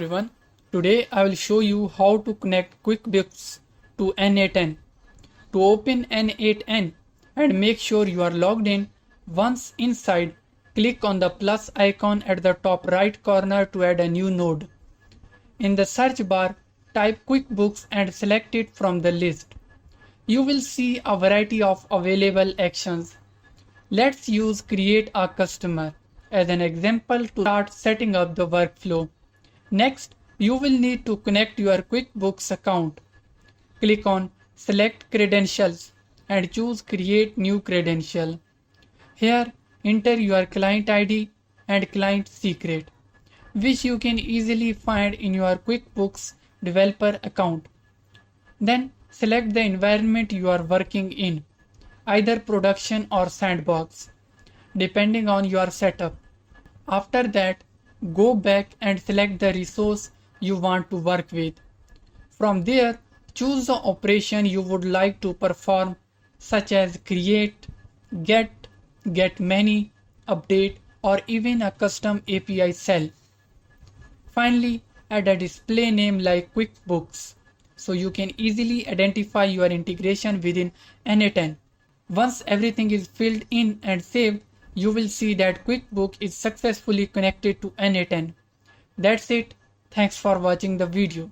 Everyone, today I will show you how to connect QuickBooks to n8n. To open n8n and make sure you are logged in, once inside, click on the plus icon at the top right corner to add a new node. In the search bar, type QuickBooks and select it from the list. You will see a variety of available actions. Let's use Create a Customer as an example to start setting up the workflow. Next, you will need to connect your QuickBooks account. Click on Select Credentials and choose Create New Credential. Here, enter your client ID and client secret, which you can easily find in your QuickBooks developer account. Then, select the environment you are working in, either production or sandbox, depending on your setup. After that, go back and select the resource you want to work with. From there, choose the operation you would like to perform, such as create, get many, update, or even a custom API cell. Finally, add a display name like QuickBooks so you can easily identify your integration within n8n. Once everything is filled in and saved, you will see that QuickBooks is successfully connected to n8n. That's it. Thanks for watching the video.